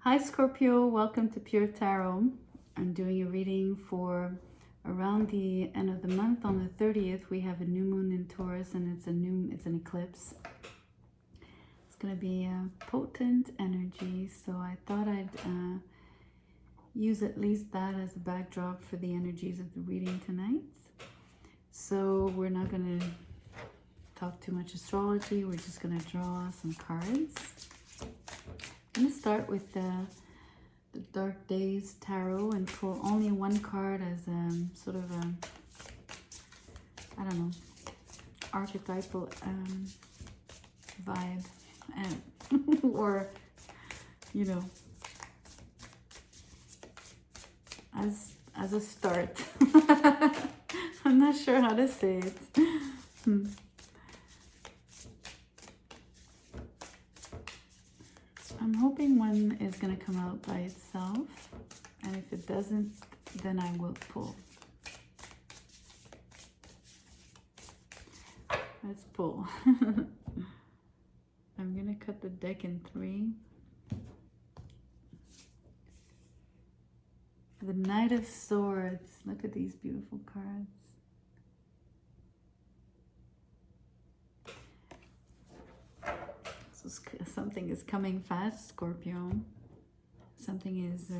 Hi Scorpio, welcome to Pure Tarot. I'm doing a reading for around the end of the month. On the 30th, we have a new moon in Taurus, and it's an eclipse. It's going to be a potent energy, so I thought I'd use at least that as a backdrop for the energies of the reading tonight. So we're not going to talk too much astrology. We're just going to draw some cards. I'm going to start with the Dark Days Tarot and pull only one card as sort of a, I don't know, archetypal vibe, or, you know, as a start. I'm not sure how to say it. I'm hoping one is going to come out by itself, and if it doesn't, then I will pull. Let's pull. I'm going to cut the deck in three. The Knight of Swords. Look at these beautiful cards. So something is coming fast, Scorpio. Something is,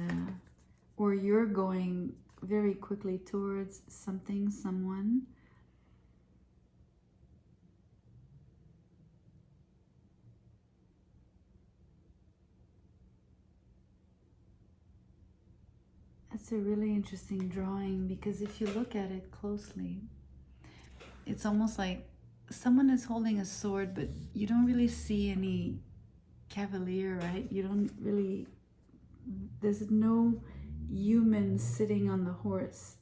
or you're going very quickly towards something, someone. That's a really interesting drawing, because if you look at it closely, it's almost like someone is holding a sword, but you don't really see any cavalier, right? You don't really, there's no human sitting on the horse,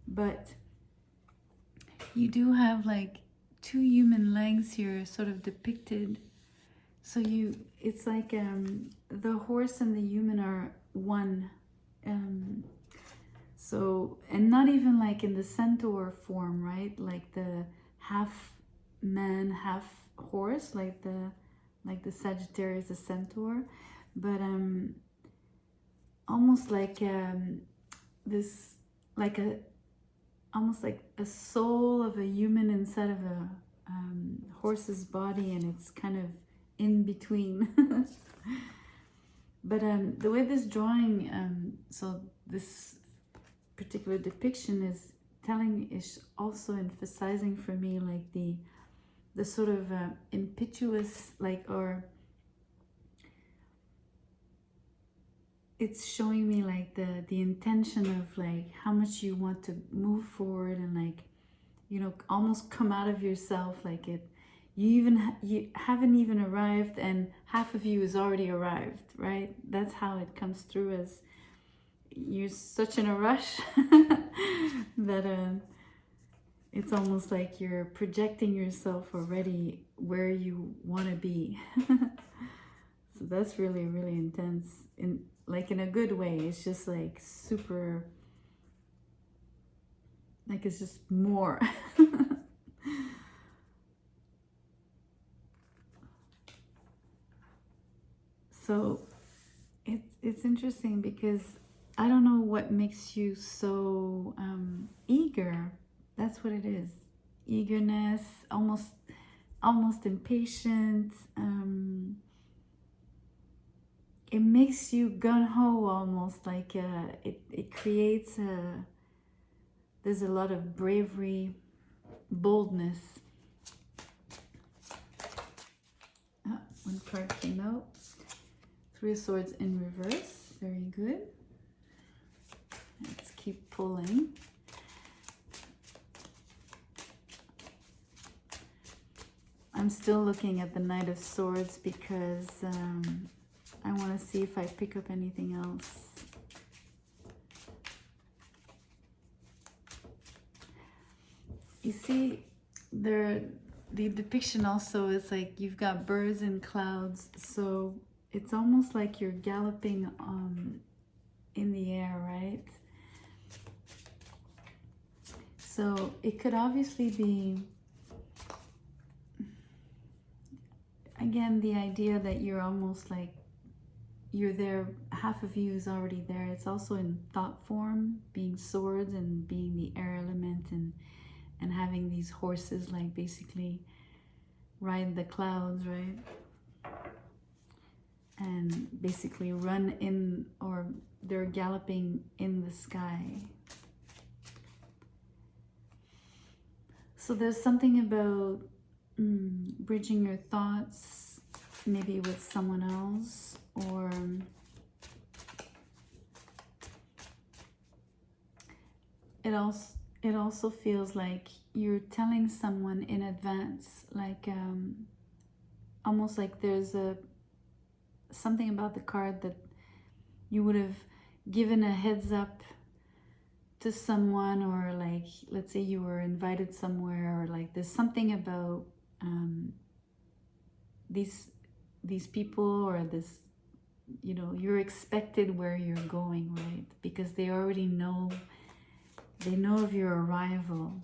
but you do have like two human legs here sort of depicted. So it's like the horse and the human are one. So, and not even like in the centaur form, right? Like the half man, half horse, like the Sagittarius, the centaur, but almost like this, like a almost like a soul of a human inside of a horse's body, and it's kind of in between. But the way this drawing, so this particular depiction is also emphasizing for me like the sort of impetuous, like, or it's showing me like the intention of like how much you want to move forward, and like, you know, almost come out of yourself, like you haven't even arrived and half of you is already arrived, right? That's how it comes through, as you're such in a rush that it's almost like you're projecting yourself already where you want to be. So that's really, really intense, in a good way. It's just like super, like it's just more. So it's interesting, because I don't know what makes you so eager. That's what it is. Eagerness, almost impatient. It makes you gung-ho, almost like it creates there's a lot of bravery, boldness. One card came out. Three of Swords in reverse. Very good. Let's keep pulling. I'm still looking at the Knight of Swords because I want to see if I pick up anything else. You see, the depiction also is like you've got birds and clouds, so it's almost like you're galloping in the air, right? So it could obviously be, again, the idea that you're almost like you're there, half of you is already there. It's also in thought form, being swords and being the air element, and having these horses like basically ride the clouds, right? And basically run in, or they're galloping in the sky. So there's something about bridging your thoughts, maybe with someone else, or it also feels like you're telling someone in advance, like almost like there's something about the card that you would have given a heads up to someone, or like, let's say you were invited somewhere, or like there's something about these people, or this, you know, you're expected where you're going, right? Because they already know, they know of your arrival.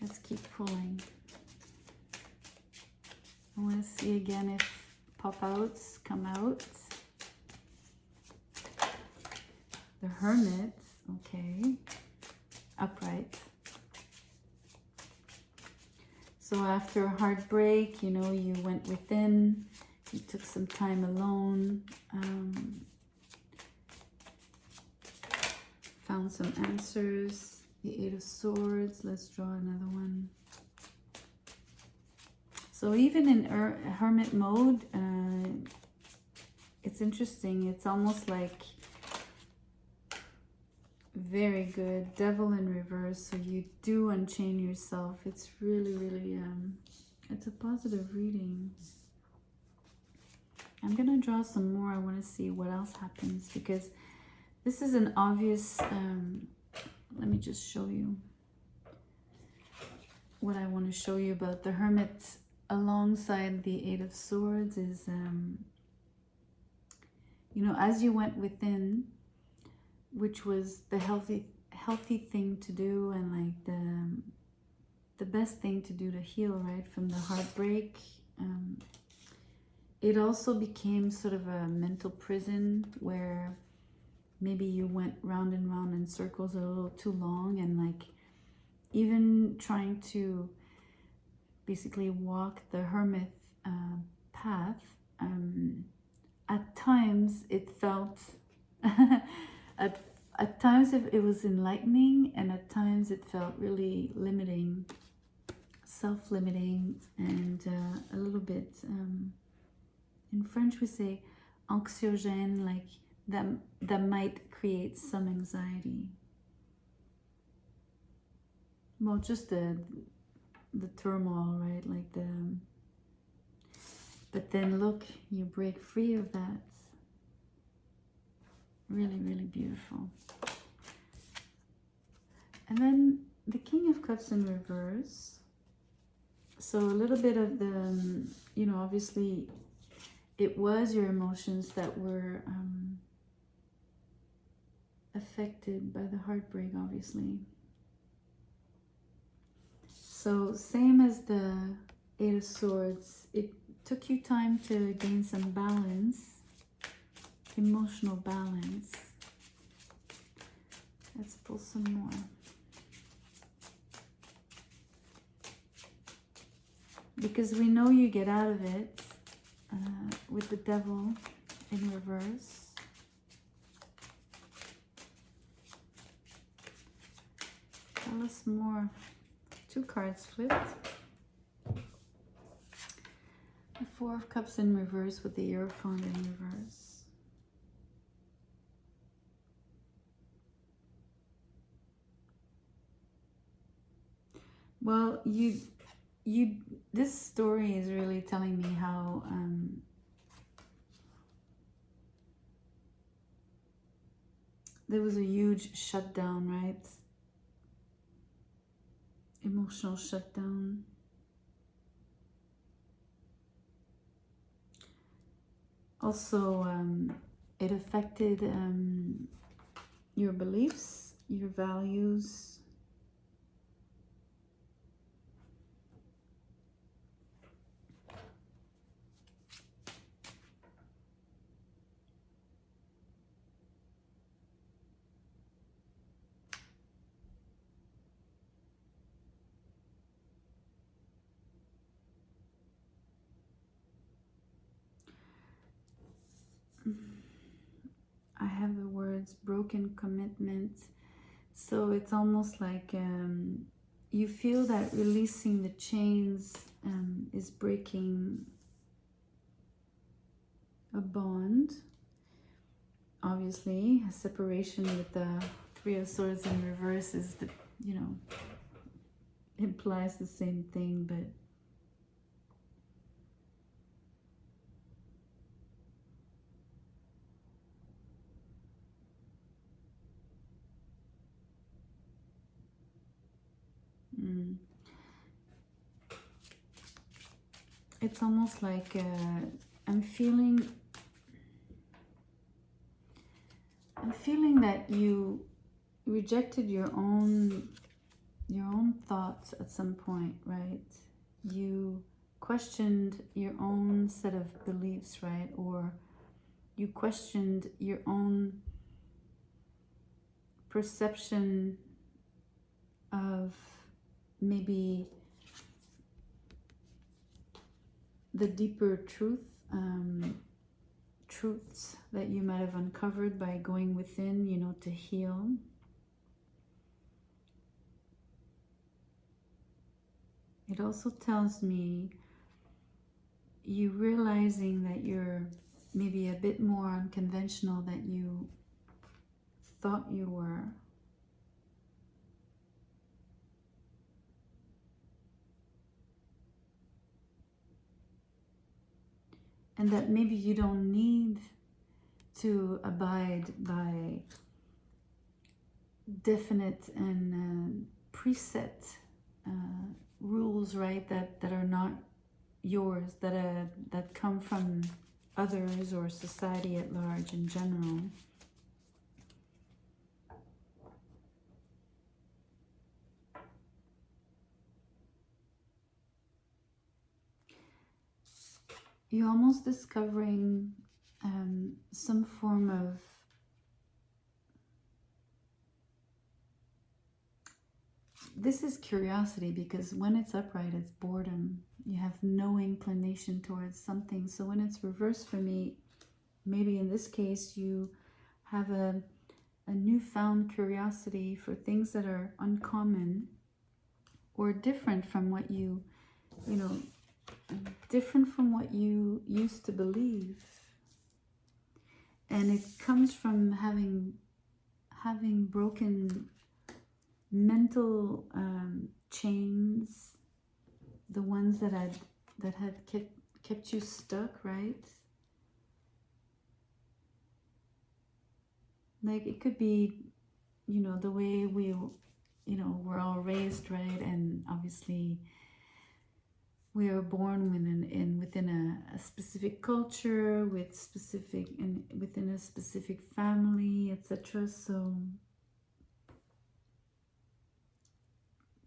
Let's keep pulling. I want to see again if pop-outs come out. The Hermit, okay, upright. So after a heartbreak, you know, you went within, you took some time alone, found some answers. The Eight of Swords, let's draw another one. So even in hermit mode, it's interesting. It's almost like very good. Devil in reverse, so you do unchain yourself. It's really, really, it's a positive reading. I'm gonna draw some more. I want to see what else happens, because this is an obvious, let me just show you what I want to show you about the Hermit alongside the Eight of Swords is, you know, as you went within, which was the healthy thing to do, and like the best thing to do to heal, right, from the heartbreak. It also became sort of a mental prison where maybe you went round and round in circles a little too long, and like even trying to basically walk the hermit path, at times it felt at times it was enlightening, and at times it felt really limiting, self-limiting, and a little bit, in French we say anxiogène, like that might create some anxiety. Well, just the turmoil, right? Like but then look, you break free of that. Really, really beautiful. And then the King of Cups in reverse. So a little bit of the, you know, obviously it was your emotions that were affected by the heartbreak, obviously. So same as the Eight of Swords, it took you time to gain some balance, emotional balance. Let's pull some more. Because we know you get out of it with the Devil in reverse. Tell us more. 2 cards flipped. The Four of Cups in reverse with the Hierophant in reverse. Well, this story is really telling me how there was a huge shutdown, right? Emotional shutdown. Also, it affected your beliefs, your values. it's broken commitment. So it's almost like you feel that releasing the chains is breaking a bond. Obviously, a separation with the Three of Swords in reverse is the, you know, implies the same thing, but it's almost like I'm feeling that you rejected your own thoughts at some point, right? You questioned your own set of beliefs, right? Or you questioned your own perception of maybe the deeper truths that you might have uncovered by going within, you know, to heal. It also tells me you realizing that you're maybe a bit more unconventional than you thought you were. And that maybe you don't need to abide by definite and preset rules, right? That are not yours, that come from others or society at large in general. You're almost discovering some form of this is curiosity, because when it's upright, it's boredom. You have no inclination towards something. So when it's reversed for me, maybe in this case, you have a newfound curiosity for things that are uncommon or different from what you know, different from what you used to believe. And it comes from having broken mental chains, the ones that had kept you stuck, right? Like it could be, you know, the way we, you know, we're all raised, right? And obviously we are born within a specific culture, with specific and within a specific family, etc. So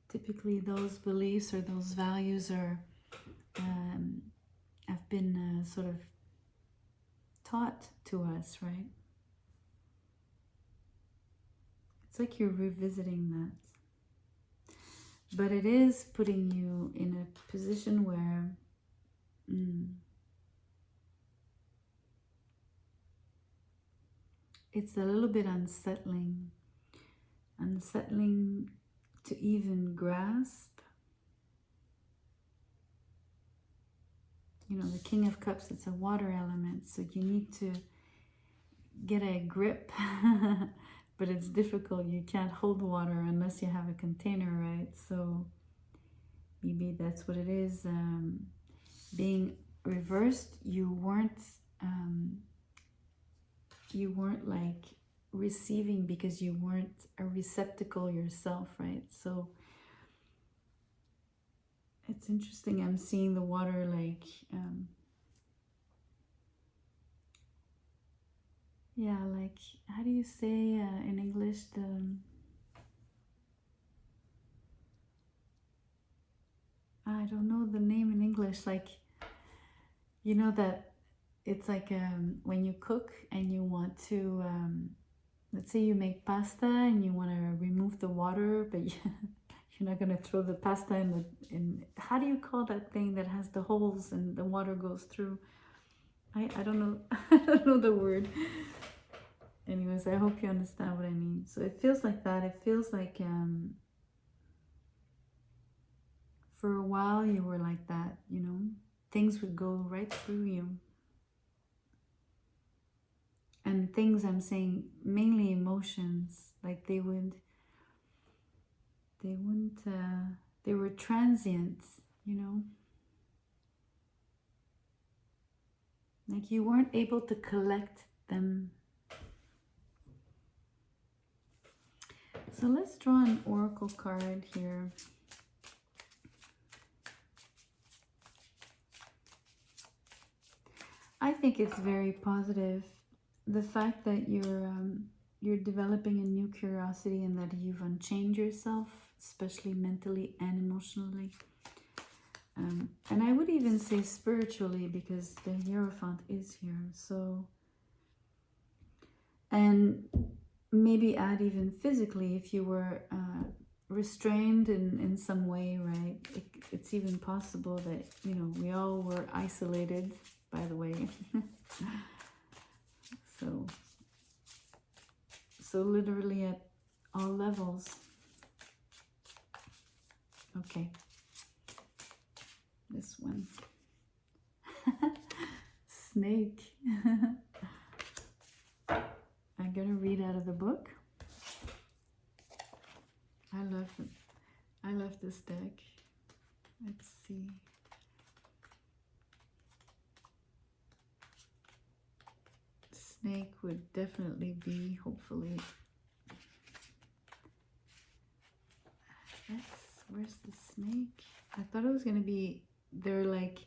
typically those beliefs or those values are have been sort of taught to us, right? It's like you're revisiting that. But it is putting you in a position where it's a little bit unsettling to even grasp. You know, the King of Cups, it's a water element, so you need to get a grip, but it's difficult. You can't hold water unless you have a container, right? So maybe that's what it is. Being reversed, you weren't like receiving because you weren't a receptacle yourself, right? So it's interesting. I'm seeing the water like yeah, like, how do you say in English, I don't know the name in English, like, you know, that it's like when you cook and you want to let's say you make pasta and you want to remove the water, but you're not going to throw the pasta in how do you call that thing that has the holes and the water goes through? I don't know. I don't know the word. Anyways, I hope you understand what I mean. So it feels like that. It feels like for a while you were like that, you know. Things would go right through you. And things, I'm saying, mainly emotions, like they wouldn't, they were transient, you know. Like you weren't able to collect them. So let's draw an oracle card here. I think it's very positive. The fact that you're developing a new curiosity and that you've unchained yourself, especially mentally and emotionally. And I would even say spiritually, because the Hierophant is here. So, and maybe add even physically, if you were restrained in some way, right? It's even possible that, you know, we all were isolated, by the way. So literally at all levels. Okay. This one. Snake. I'm gonna read out of the book. I love this deck. Let's see. Snake would definitely be, hopefully. Where's the snake? I thought it was gonna be, they're like,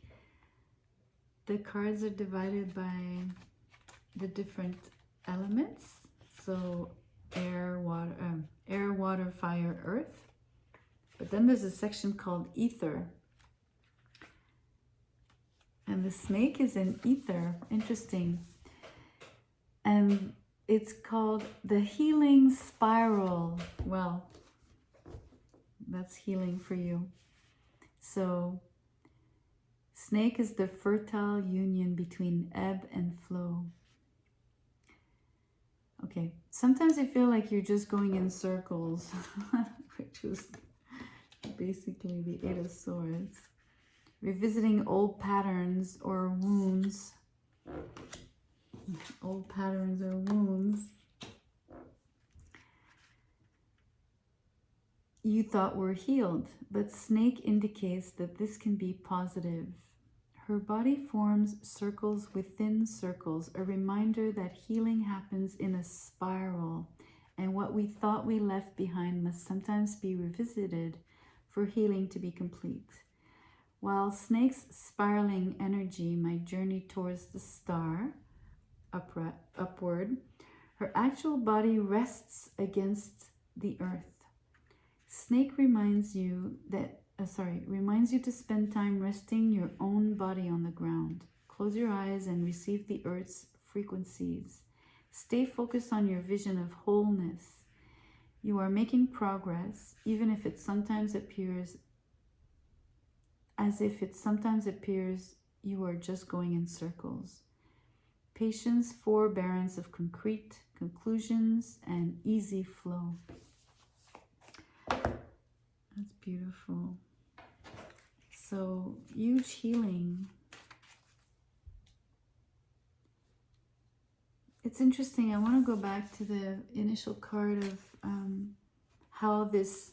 the cards are divided by the different elements. So air, water, fire, earth. But then there's a section called ether. And the snake is in ether. Interesting. And it's called the healing spiral. Well, that's healing for you. So snake is the fertile union between ebb and flow. Okay, sometimes I feel like you're just going in circles, which was basically the Eight of Swords. Revisiting old patterns or wounds. Old patterns or wounds you thought were healed, but snake indicates that this can be positive. Her body forms circles within circles, a reminder that healing happens in a spiral, and what we thought we left behind must sometimes be revisited for healing to be complete. While snake's spiraling energy might journey towards the star, upward, her actual body rests against the earth. Snake reminds you to spend time resting your own body on the ground. Close your eyes and receive the earth's frequencies. Stay focused on your vision of wholeness. You are making progress, even if it sometimes appears you are just going in circles. Patience, forbearance of concrete conclusions, and easy flow. That's beautiful. So, huge healing. It's interesting. I want to go back to the initial card of how this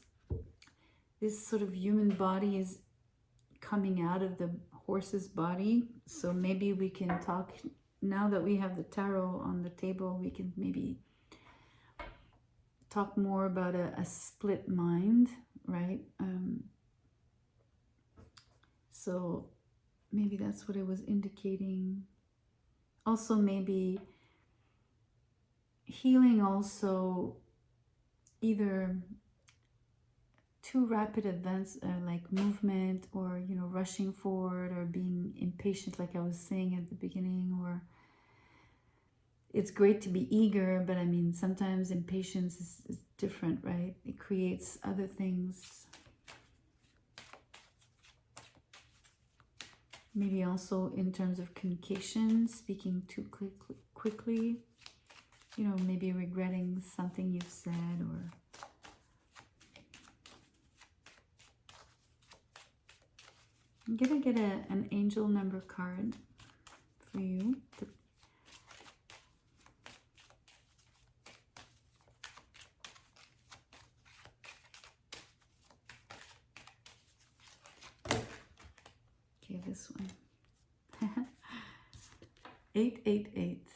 sort of human body is coming out of the horse's body. So maybe we can talk, now that we have the tarot on the table, we can maybe talk more about a split mind, right? So maybe that's what it was indicating. Also maybe healing, also either too rapid events like movement, or rushing forward, or being impatient, like I was saying at the beginning. Or it's great to be eager, but I mean sometimes impatience is different, right? It creates other things. Maybe also in terms of communication, speaking too quickly. you know, maybe regretting something you've said, or I'm gonna get an angel number card for you. Okay, this one. 888.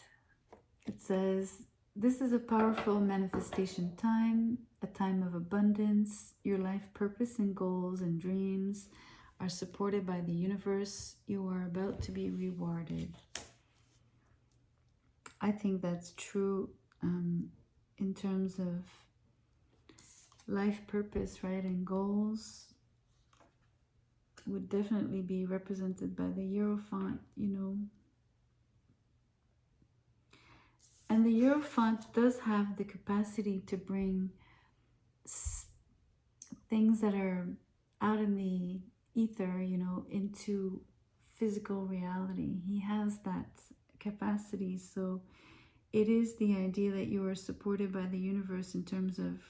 It says, this is a powerful manifestation time, a time of abundance. Your life purpose and goals and dreams are supported by the universe. You are about to be rewarded. I think that's true in terms of life purpose, right? And goals would definitely be represented by the Hierophant, you know. And the Hierophant does have the capacity to bring things that are out in the ether, you know, into physical reality. He has that capacity. So it is the idea that you are supported by the universe in terms of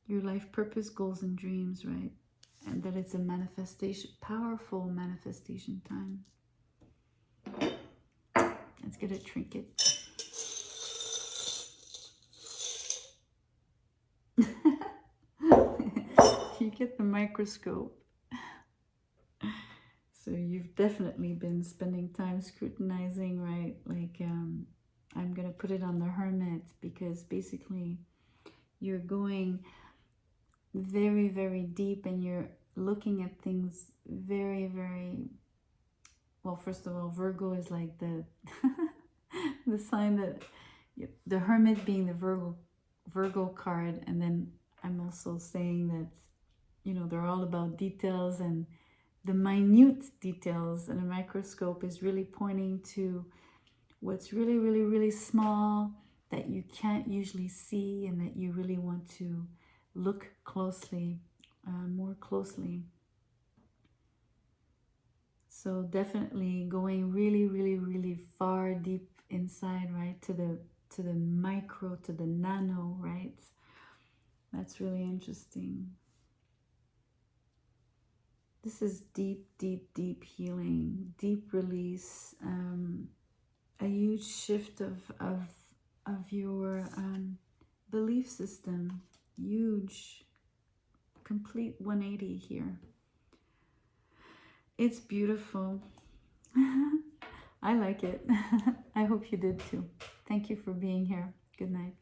your life purpose, goals, and dreams, right? And that it's a manifestation, powerful manifestation time. Let's get a trinket. You get the microscope. So you've definitely been spending time scrutinizing, right? Like, I'm going to put it on the Hermit, because basically you're going very, very deep, and you're looking at things very, very, well, first of all, Virgo is like the the sign that, the Hermit being the Virgo card. And then I'm also saying that, you know, they're all about details and the minute details, and a microscope is really pointing to what's really, really, really small that you can't usually see, and that you really want to look closely, more closely. So definitely going really, really, really far deep inside, right, to the micro, to the nano, right? That's really interesting. This is deep, deep, deep healing, deep release, a huge shift of your belief system. Huge, complete 180 here. It's beautiful. I like it. I hope you did too. Thank you for being here. Good night.